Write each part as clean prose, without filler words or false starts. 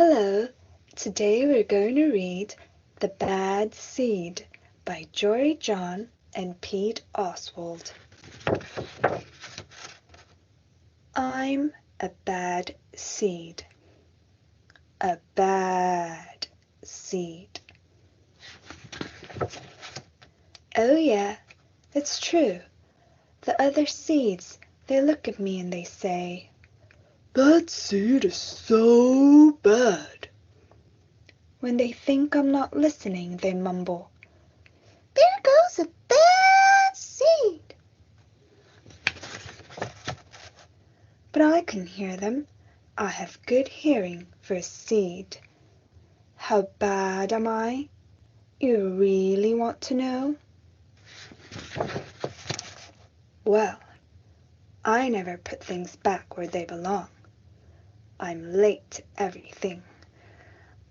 Hello, today we're going to read The Bad Seed by Jory John and Pete Oswald. I'm a bad seed. A bad seed. Oh yeah, it's true. The other seeds, they look at me and they say, "That seed is so bad." When they think I'm not listening, they mumble, "There goes a bad seed." But I can hear them. I have good hearing for a seed. How bad am I? You really want to know? Well, I never put things back where they belong. I'm late to everything.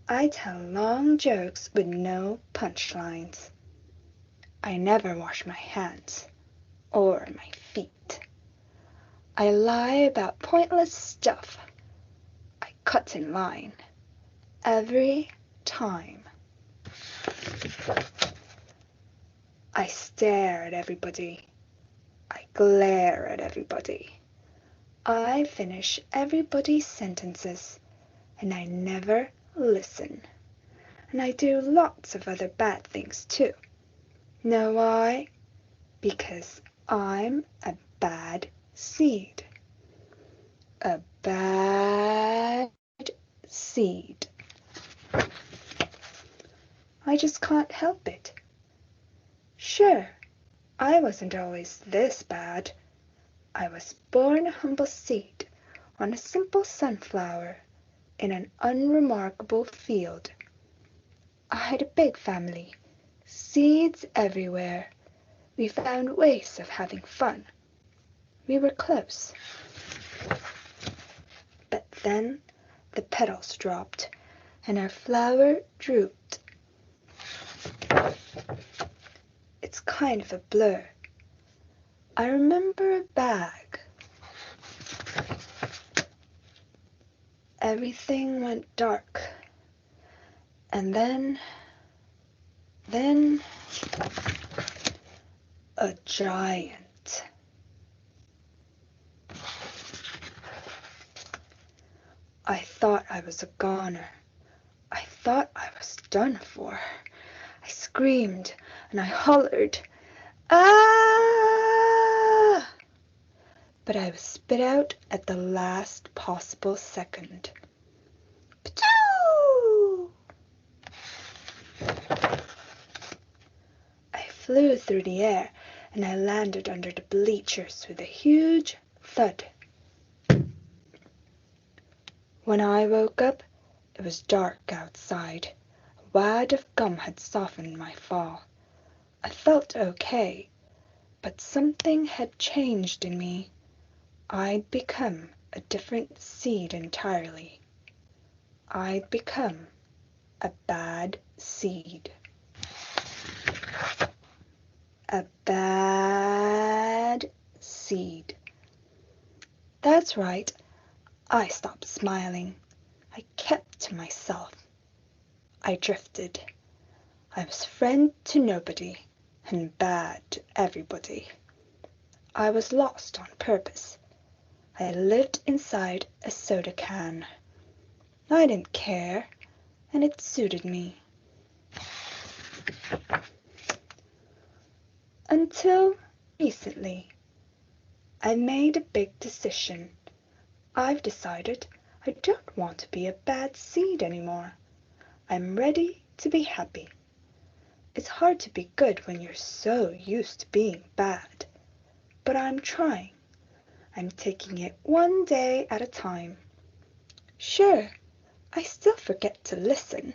I tell long jokes with no punchlines. I never wash my hands or my feet. I lie about pointless stuff. I cut in line every time. I stare at everybody. I glare at everybody. I finish everybody's sentences, and I never listen. And I do lots of other bad things too. Know why? Because I'm a bad seed. A bad seed. I just can't help it. Sure, I wasn't always this bad. I was born a humble seed on a simple sunflower in an unremarkable field. I had a big family, seeds everywhere. We found ways of having fun. We were close. But then the petals dropped and our flower drooped. It's kind of a blur. I remember a bag. Everything went dark. And then a giant. I thought I was a goner. I thought I was done for. I screamed and I hollered, "Ah!" But I was spit out at the last possible second. Pachoo! I flew through the air and I landed under the bleachers with a huge thud. When I woke up, it was dark outside. A wad of gum had softened my fall. I felt okay, but something had changed in me. I'd become a different seed entirely. I'd become a bad seed. A bad seed. That's right. I stopped smiling. I kept to myself. I drifted. I was friend to nobody and bad to everybody. I was lost on purpose. I lived inside a soda can. I didn't care, and it suited me. Until recently, I made a big decision. I've decided I don't want to be a bad seed anymore. I'm ready to be happy. It's hard to be good when you're so used to being bad. But I'm trying. I'm taking it one day at a time. Sure, I still forget to listen,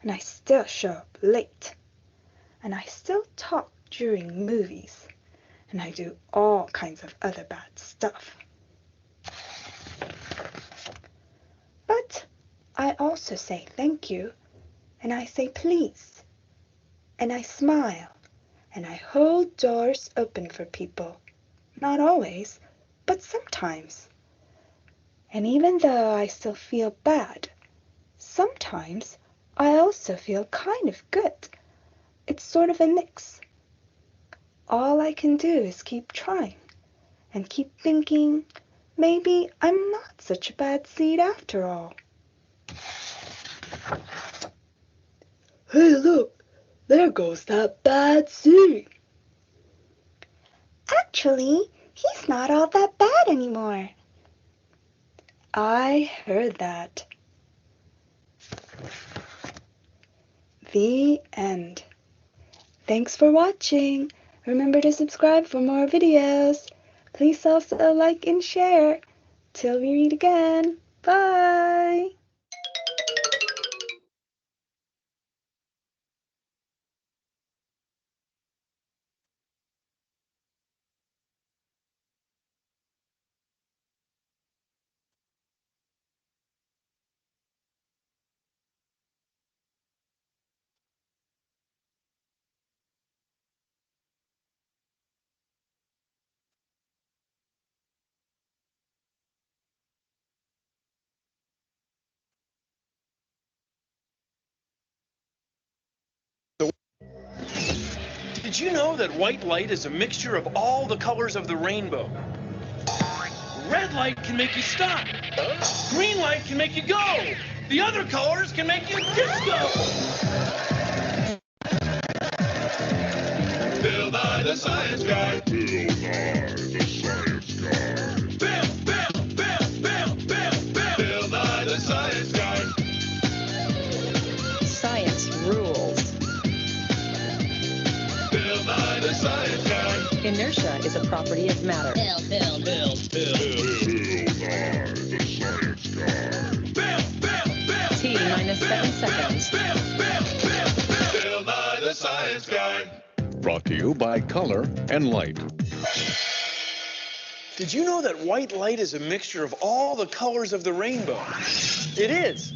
and I still show up late, and I still talk during movies, and I do all kinds of other bad stuff. But I also say thank you, and I say please, and I smile, and I hold doors open for people. Not always, but sometimes. And even though I still feel bad, Sometimes I also feel kind of good. It's sort of a mix. All I can do is keep trying and keep thinking maybe I'm not such a bad seed after all. Hey, look, there goes that bad seed. Actually, he's not all that bad anymore. I heard that. The end. Thanks for watching. Remember to subscribe for more videos. Please also like and share. Till we meet again. Bye. Did you know that white light is a mixture of all the colors of the rainbow? Red light can make you stop. Green light can make you go. The other colors can make you disco. Bill Nye the Science Guy. Bill Nye the Science Guy. Bill, Bill, Bill, Bill, Bill, Bill. Bill Nye the Science Guy. Science rules. Bill Nye the Science Guy. Inertia is a property of matter. Bill Nye the Science Guy. Bill. T minus 7 seconds. Bill Nye the Science Guy. Brought to you by Color and Light. Did you know that white light is a mixture of all the colors of the rainbow? It is.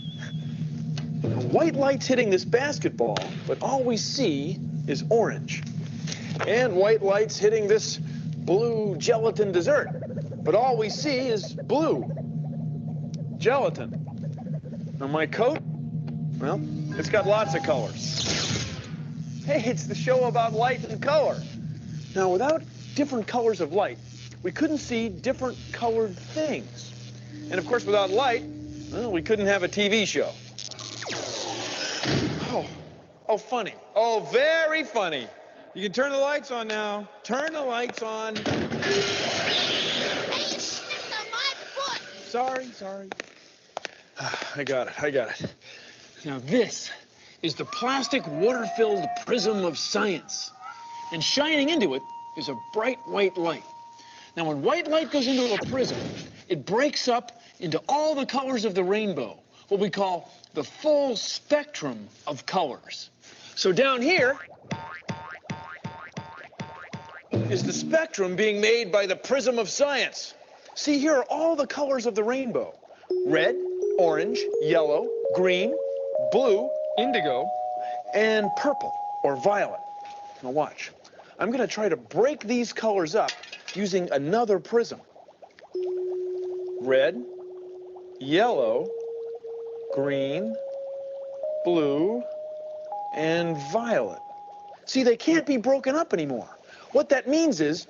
White light's hitting this basketball, but all we see is orange. And white light's hitting this blue gelatin dessert, but all we see is blue gelatin. Now my coat, well, it's got lots of colors. Hey, it's the show about light and color. Now, without different colors of light, we couldn't see different colored things. And of course, without light, well, we couldn't have a TV show. Oh, funny. Oh, very funny. You can turn the lights on now. Turn the lights on. Hey, you stepped on my foot. Sorry. I got it. Now, this is the plastic water-filled prism of science. And shining into it is a bright white light. Now, when white light goes into a prism, it breaks up into all the colors of the rainbow, what we call the full spectrum of colors. So down here is the spectrum being made by the prism of science. See, here are all the colors of the rainbow. Red, orange, yellow, green, blue, indigo, and purple or violet. Now watch. I'm going to try to break these colors up using another prism. Red, yellow, green, blue, and violet. See, they can't be broken up anymore. What that means is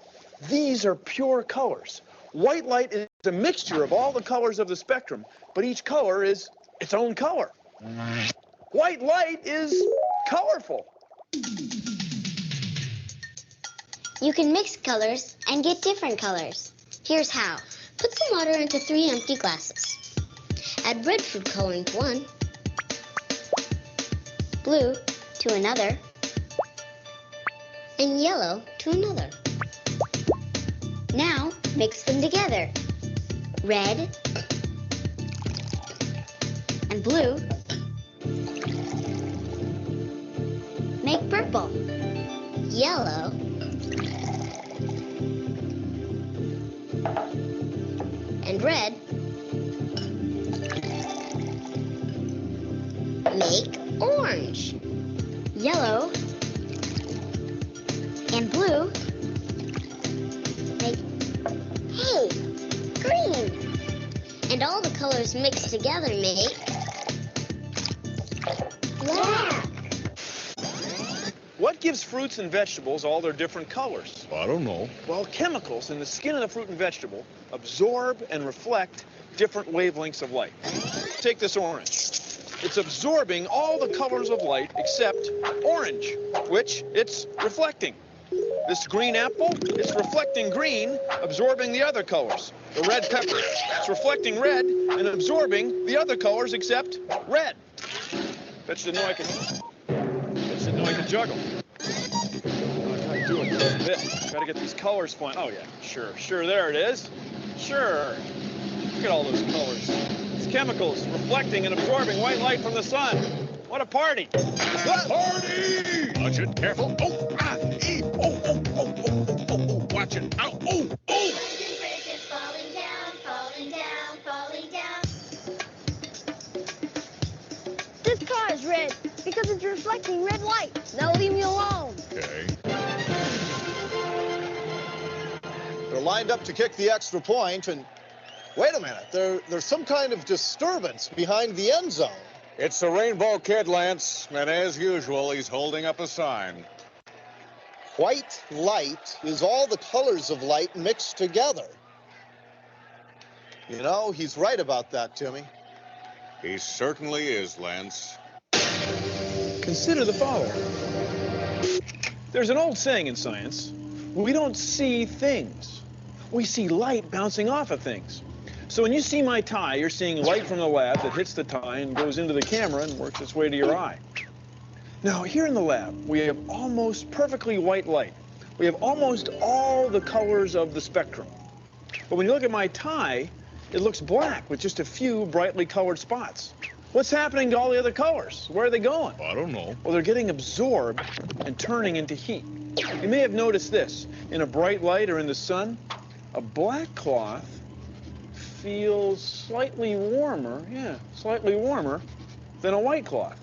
these are pure colors. White light is a mixture of all the colors of the spectrum, but each color is its own color. White light is colorful. You can mix colors and get different colors. Here's how. Put some water into 3 empty glasses. Add red food coloring to one, blue to another, and yellow to another. Now mix them together. Red and blue make purple. Yellow and red make orange. Yellow and blue make, hey, green. And all the colors mixed together make Black. What gives fruits and vegetables all their different colors? I don't know. Well, chemicals in the skin of the fruit and vegetable absorb and reflect different wavelengths of light. Take this orange. It's absorbing all the colors of light except orange, which it's reflecting. This green apple, it's reflecting green, absorbing the other colors. The red pepper, it's reflecting red and absorbing the other colors except red. Bet you didn't know I could juggle. I gotta do it just a bit. Gotta get these colors flying. Oh yeah, sure, there it is. Sure. Look at all those colors. It's chemicals reflecting and absorbing white light from the sun. What a party. Party! Watch it, careful. Oh, watch it. Ow, oh. Bridges falling down, falling down, falling down. This car is red because it's reflecting red light. Now leave me alone. Okay. They're lined up to kick the extra point, and wait a minute, there's some kind of disturbance behind the end zone. It's the Rainbow Kid, Lance, and as usual, he's holding up a sign. White light is all the colors of light mixed together. You know, he's right about that, Timmy. He certainly is, Lance. Consider the following. There's an old saying in science, we don't see things. We see light bouncing off of things. So when you see my tie, you're seeing light from the lab that hits the tie and goes into the camera and works its way to your eye. Now, here in the lab, we have almost perfectly white light. We have almost all the colors of the spectrum. But when you look at my tie, it looks black with just a few brightly colored spots. What's happening to all the other colors? Where are they going? I don't know. Well, they're getting absorbed and turning into heat. You may have noticed this. In a bright light or in the sun, a black cloth feels slightly warmer, slightly warmer than a white cloth.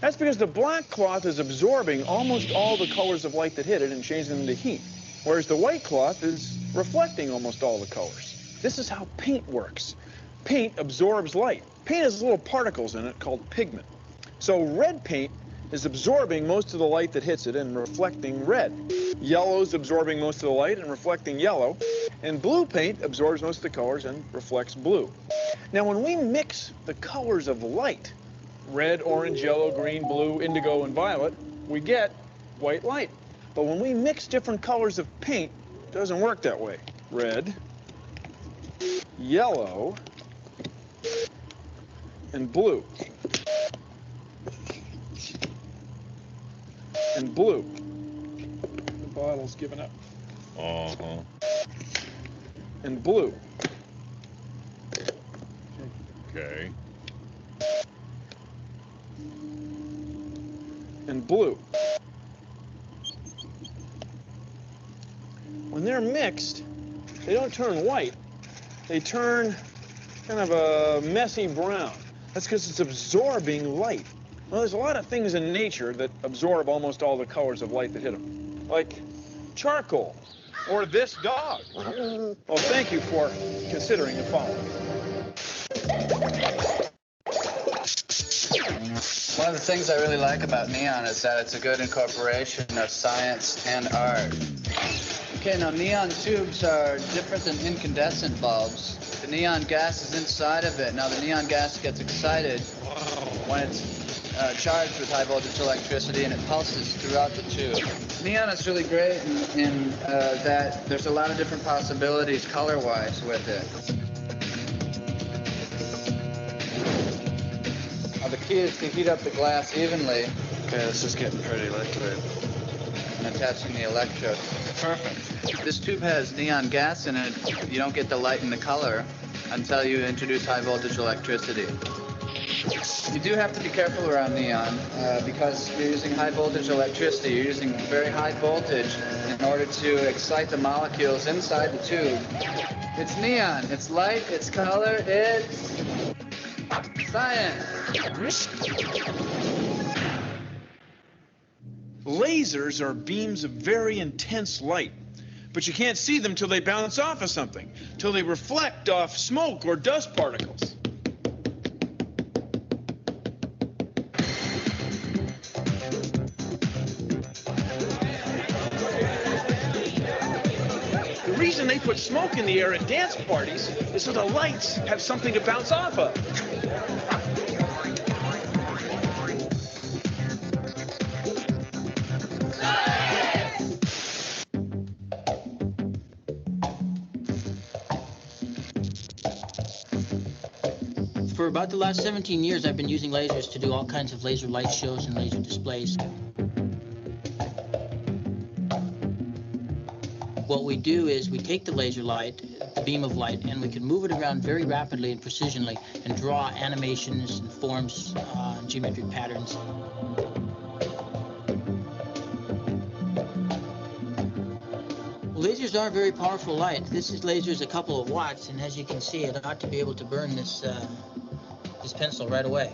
That's because the black cloth is absorbing almost all the colors of light that hit it and changing them into heat, whereas the white cloth is reflecting almost all the colors. This is how paint works. Paint absorbs light. Paint has little particles in it called pigment. So red paint is absorbing most of the light that hits it and reflecting red. Yellow's absorbing most of the light and reflecting yellow. And blue paint absorbs most of the colors and reflects blue. Now, when we mix the colors of light, red, orange, yellow, green, blue, indigo, and violet, we get white light. But when we mix different colors of paint, it doesn't work that way. Red, yellow, and blue. And blue. The bottle's given up. Uh-huh. And blue. Okay. And blue. When they're mixed, they don't turn white. They turn kind of a messy brown. That's because it's absorbing light. Well, there's a lot of things in nature that absorb almost all the colors of light that hit them, like charcoal or this dog. Well, thank you for considering the following. One of the things I really like about neon is that it's a good incorporation of science and art. Okay, now neon tubes are different than incandescent bulbs. The neon gas is inside of it. Now the neon gas gets excited when it's charged with high voltage electricity, and it pulses throughout the tube. Neon is really great in that there's a lot of different possibilities color-wise with it. Now the key is to heat up the glass evenly. Okay, this is getting pretty liquid. And attaching the electrode. Perfect. This tube has neon gas in it. You don't get the light and the color until you introduce high voltage electricity. You do have to be careful around neon because you're using high voltage electricity. You're using very high voltage in order to excite the molecules inside the tube. It's neon. It's light. It's color. It's science. Lasers are beams of very intense light, but you can't see them till they bounce off of something, till they reflect off smoke or dust particles. reason they put smoke in the air at dance parties is so the lights have something to bounce off of. For about the last 17 years, I've been using lasers to do all kinds of laser light shows and laser displays. What we do is we take the laser light, the beam of light, and we can move it around very rapidly and precisionally and draw animations and forms, geometric patterns. Lasers are very powerful light. This laser is a couple of watts, and as you can see, it ought to be able to burn this pencil right away.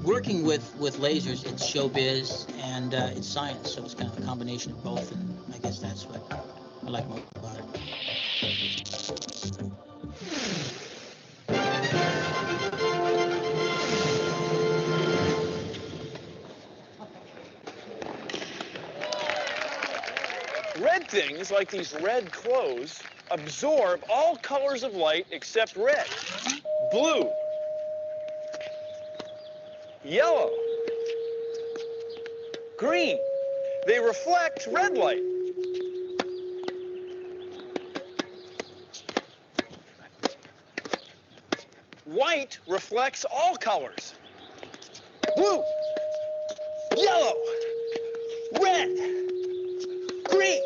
Working with lasers, it's showbiz and it's science, so it's kind of a combination of both, and I guess that's what I like most about it. Red things, like these red clothes, absorb all colors of light except red, blue, yellow, green. They reflect red light. White reflects all colors. Blue, yellow, red, green.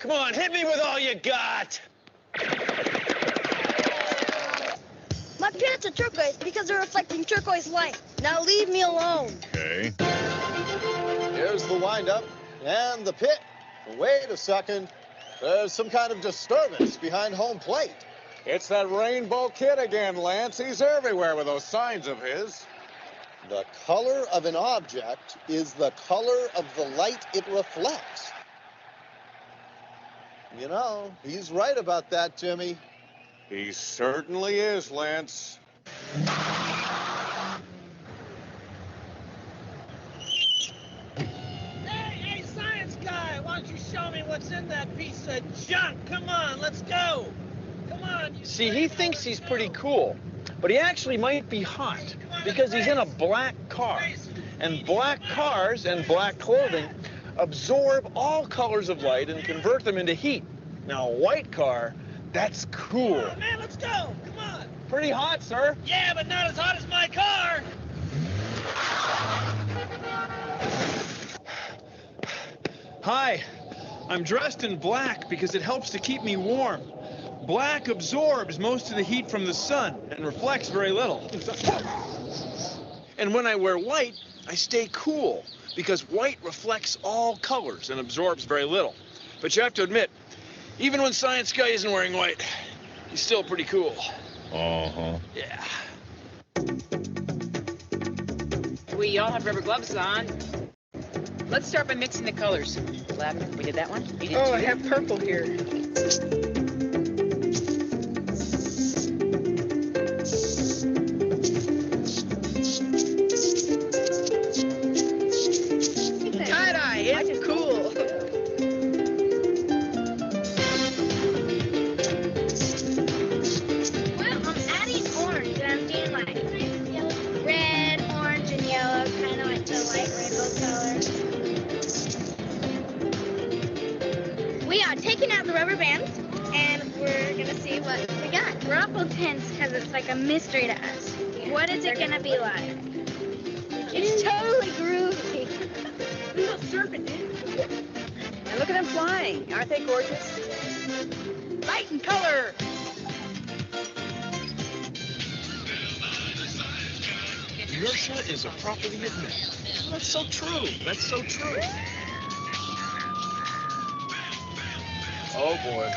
Come on, hit me with all you got. My pants are turquoise because they're reflecting turquoise light. Now leave me alone. Okay. Here's the windup and the pit. Wait a second. There's some kind of disturbance behind home plate. It's that Rainbow Kid again, Lance. He's everywhere with those signs of his. The color of an object is the color of the light it reflects. You know, he's right about that, Jimmy. He certainly is, Lance. Hey, science guy, why don't you show me what's in that piece of junk? Come on, let's go. Come on. See, he thinks he's pretty cool, but he actually might be hot because he's in a black car. And black cars and black clothing absorb all colors of light and convert them into heat. Now, a white car, that's cool. Come on, man, let's go. Come on. Pretty hot, sir. Yeah, but not as hot as my car. Hi, I'm dressed in black because it helps to keep me warm. Black absorbs most of the heat from the sun and reflects very little. And when I wear white, I stay cool because white reflects all colors and absorbs very little. But you have to admit, even when Science Guy isn't wearing white, he's still pretty cool. Uh-huh. Yeah. We all have rubber gloves on. Let's start by mixing the colors. Lavender, we did that one. You did Oh, I too. have purple here. Tie-dye, it's cool. Well, I'm adding orange, and I'm doing like red, orange, and yellow, kind of like the light rainbow color. We are taking out the rubber bands, and we're gonna see what we got. We're awful tense because it's like a mystery to us. What is it gonna be like? It's totally groovy. Little serpent, dude. And look at them flying. Aren't they gorgeous? Light and color. Inertia is a property of man. That's so true. That's so true. Oh, boy.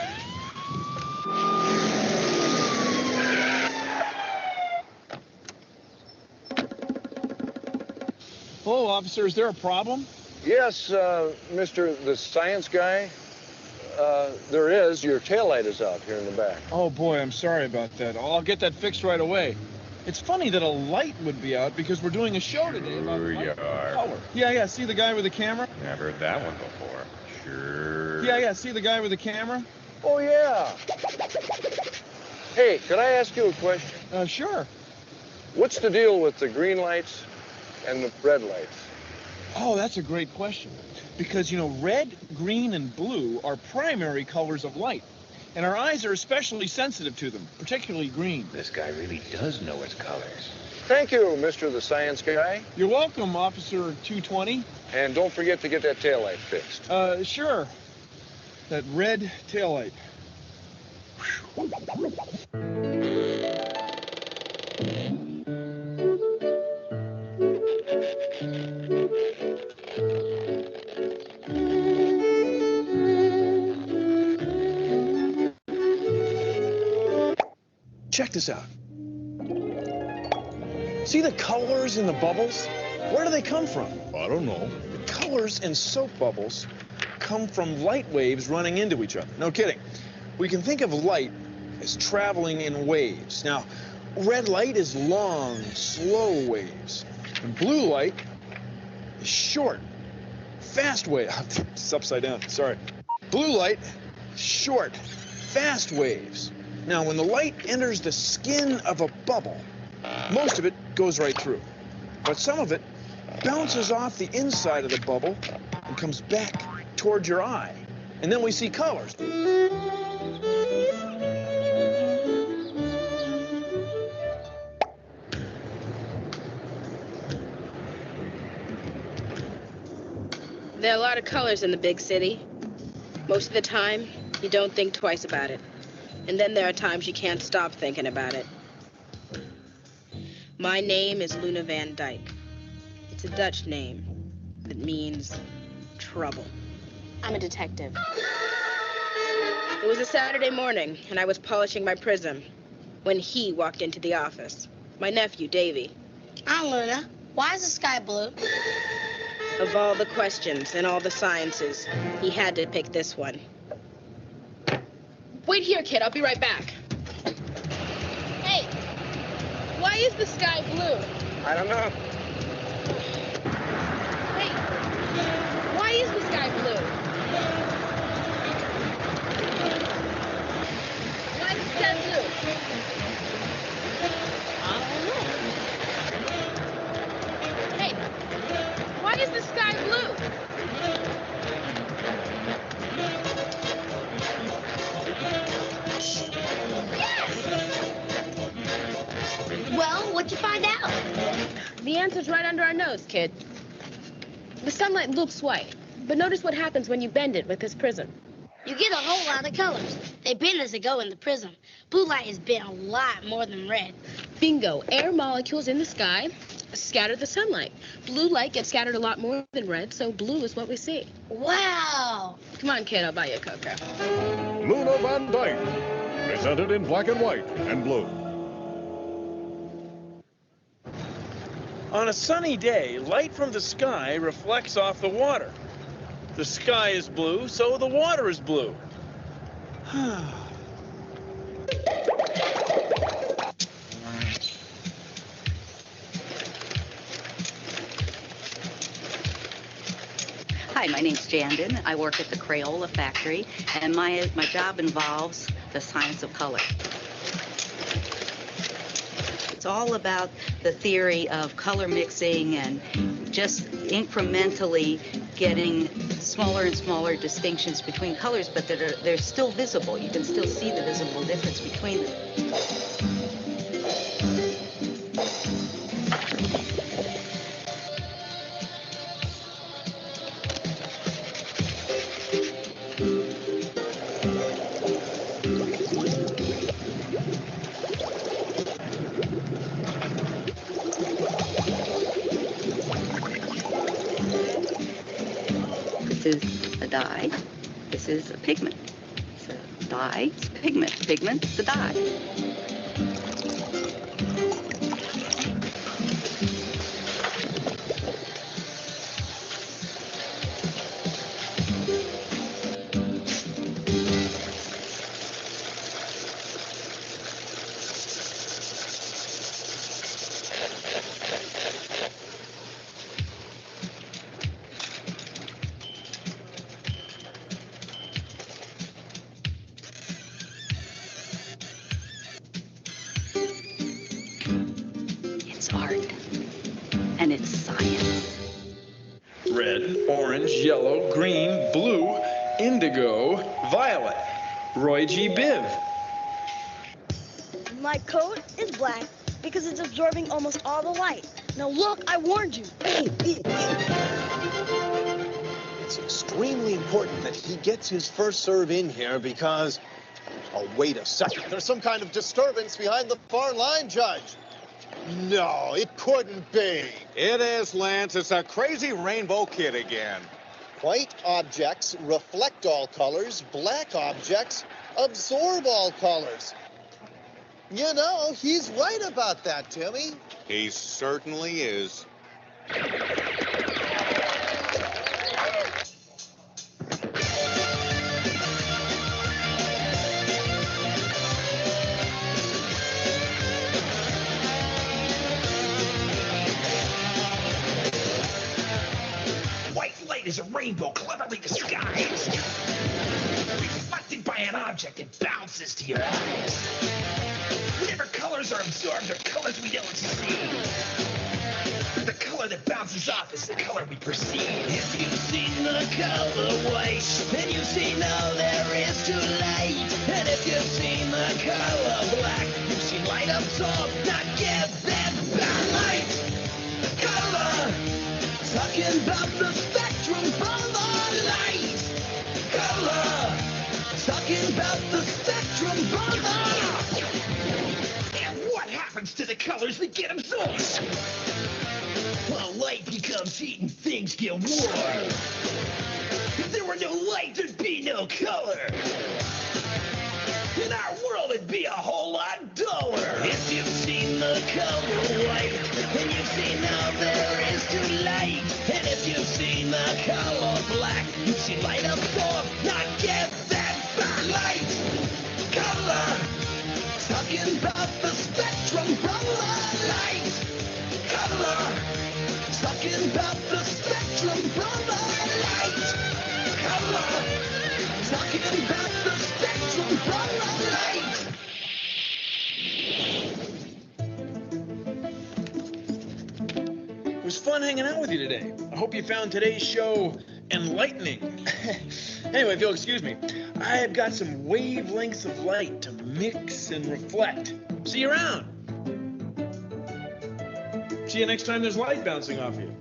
Hello, officer. Is there a problem? Yes, Mr. the Science Guy. There is. Your taillight is out here in the back. Oh, boy, I'm sorry about that. I'll get that fixed right away. It's funny that a light would be out because we're doing a show today about Sure light you and are. color. Yeah, see the guy with the camera? I've heard that one before. Sure Yeah, see the guy with the camera? Oh, yeah. Hey, could I ask you a question? Sure. What's the deal with the green lights and the red lights? Oh, that's a great question. Because, you know, red, green, and blue are primary colors of light. And our eyes are especially sensitive to them, particularly green. This guy really does know his colors. Thank you, Mr. the Science Guy. You're welcome, Officer 220. And don't forget to get that taillight fixed. Sure. That red taillight. Check this out. See the colors in the bubbles? Where do they come from? I don't know. The colors in soap bubbles come from light waves running into each other. No kidding. We can think of light as traveling in waves. Now, red light is long, slow waves. And blue light is short, fast wave. It's upside down, sorry. Blue light, short, fast waves. Now, when the light enters the skin of a bubble, most of it goes right through. But some of it bounces off the inside of the bubble and comes back toward your eye. And then we see colors. There are a lot of colors in the big city. Most of the time, you don't think twice about it. And then there are times you can't stop thinking about it. My name is Luna Van Dyke. It's a Dutch name that means trouble. I'm a detective. It was a Saturday morning, and I was polishing my prism when he walked into the office. My nephew, Davy. Aunt Luna, why is the sky blue? Of all the questions and all the sciences, he had to pick this one. Wait here, kid. I'll be right back. Hey, why is the sky blue? I don't know. Hey, why is the sky blue? Why is the sky blue? I don't know. Hey, why is the sky blue? Well, what'd you find out? The answer's right under our nose, kid. The sunlight looks white, but notice what happens when you bend it with this prism. You get a whole lot of colors. They bend as they go in the prism. Blue light is bent a lot more than red. Bingo. Air molecules in the sky scatter the sunlight. Blue light gets scattered a lot more than red, so blue is what we see. Wow. Come on, kid, I'll buy you a cocoa. Luna Van Dyke, presented in black and white and blue. On a sunny day, light from the sky reflects off the water. The sky is blue, so the water is blue. Hi, my name's Jandon. I work at the Crayola factory, and my job involves the science of color. It's all about the theory of color mixing and just incrementally getting smaller and smaller distinctions between colors, but they're still visible. You can still see the visible difference between them. This is a dye. This is a pigment. It's a dye, it's a pigment. Pigment, the dye. science. Red, orange, yellow, green, blue, indigo, violet. Roy G. Biv. My coat is black because it's absorbing almost all the light. Now look, I warned you. It's extremely important that he gets his first serve in here because... Oh, wait a second. There's some kind of disturbance behind the far line, Judge. No, it couldn't be. It is, Lance. It's a crazy rainbow kid again. White objects reflect all colors. Black objects absorb all colors. You know, he's right about that, Timmy. He certainly is. White light is a rainbow cleverly disguised. Reflected by an object that bounces to your eyes. Whenever colors are absorbed, they're colors we don't see. The color that bounces off is the color we perceive. If you've seen the color white, then you've seen all there is to light. And if you've seen the color black, you've seen light absorb, not give them back. Light, color, talking about the spectrum of our light. Color, talking about the spectrum of our... And what happens to the colors that get absorbed? Well, light becomes heat and things get warm. If there were no light, there'd be no color. And our world would be a whole lot duller. If you've seen the color white, then you've seen all there is to light. And if you've seen the color black, you've seen light absorb, not get that back. Light, color, talking about the spectrum from the light. Color, talking about the spectrum from the light. Color, talking about the spectrum from the light. It was fun hanging out with you today. I hope you found today's show enlightening. Anyway, if you'll excuse me, I have got some wavelengths of light to mix and reflect. See you around. See you next time there's light bouncing off you.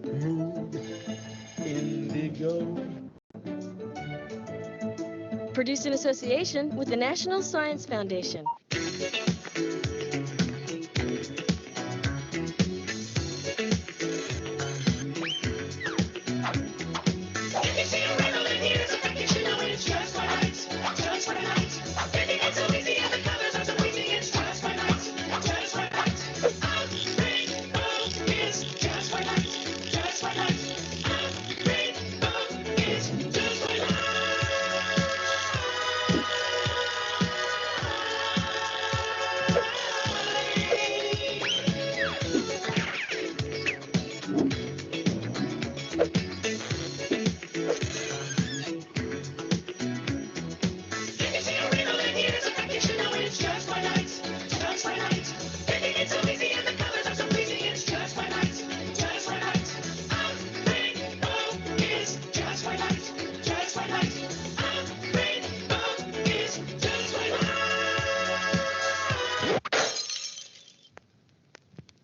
Move, indigo. Produced in association with the National Science Foundation.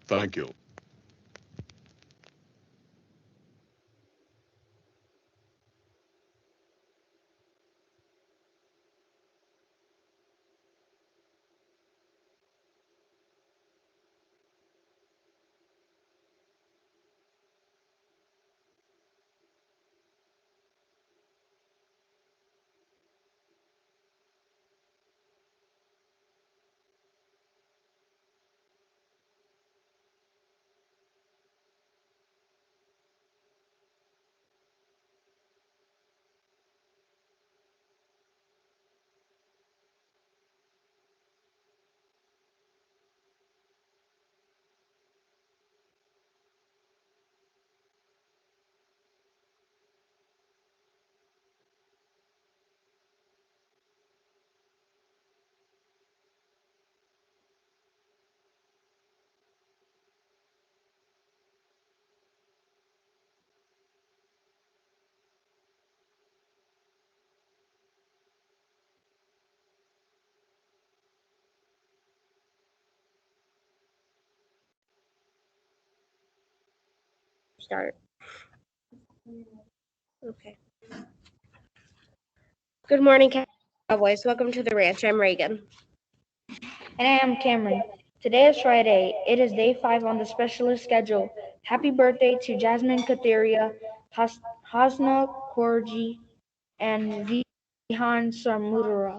Thank you. Start. Okay. Good morning, Cowboys. Welcome to the ranch. I'm Reagan. And I am Cameron. Today is Friday. It is day 5 on the specialist schedule. Happy birthday to Jasmine Katheria, Hasna Korji, and Vihan Samudra.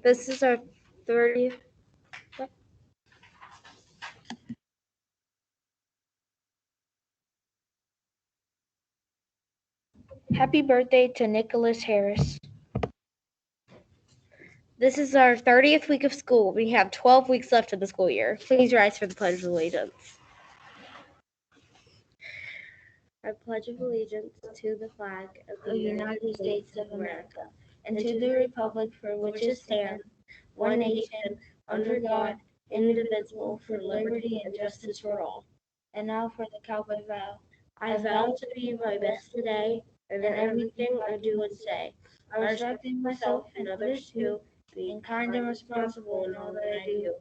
This is our 30th. Happy birthday to Nicholas Harris. This is our 30th week of school. We have 12 weeks left of the school year. Please rise for the Pledge of Allegiance. I pledge of allegiance to the flag of the United States of America and to the republic for which it stands, one nation, under God, indivisible, for liberty and justice for all. And now for the cowboy vow. I vow to be my best today and in everything I do and say. I respect myself and others too, being kind and responsible in all that I do,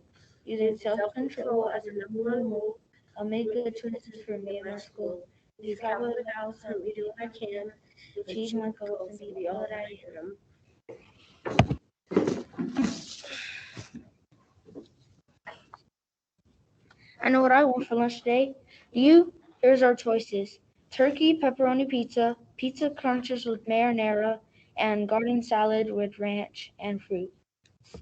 Using self-control as a number one rule, I'll make good choices for me and my school. These cowboy vows help me do what I can to achieve my goals and be all that I am. I know what I want for lunch today. You? Here's our choices. Turkey pepperoni pizza, pizza crunches with marinara, and garden salad with ranch and fruit.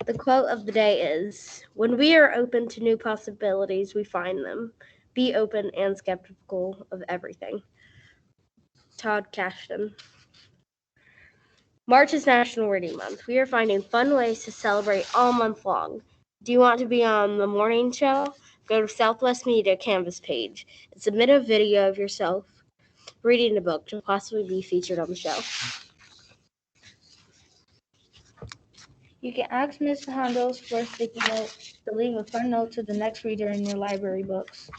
The quote of the day is, when we are open to new possibilities, we find them. Be open and skeptical of everything. Todd Cashton. March is National Reading Month. We are finding fun ways to celebrate all month long. Do you want to be on the morning show? Go to Southwest Media Canvas page and submit a video of yourself reading a book to possibly be featured on the show. You can ask Ms. Hondo's for a sticky note to leave a fun note to the next reader in your library books.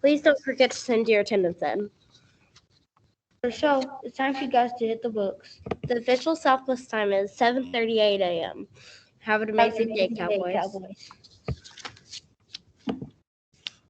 Please don't forget to send your attendance in. For the show, it's time for you guys to hit the books. The official Southwest time is 7:38 a.m. Have an amazing day, Cowboys.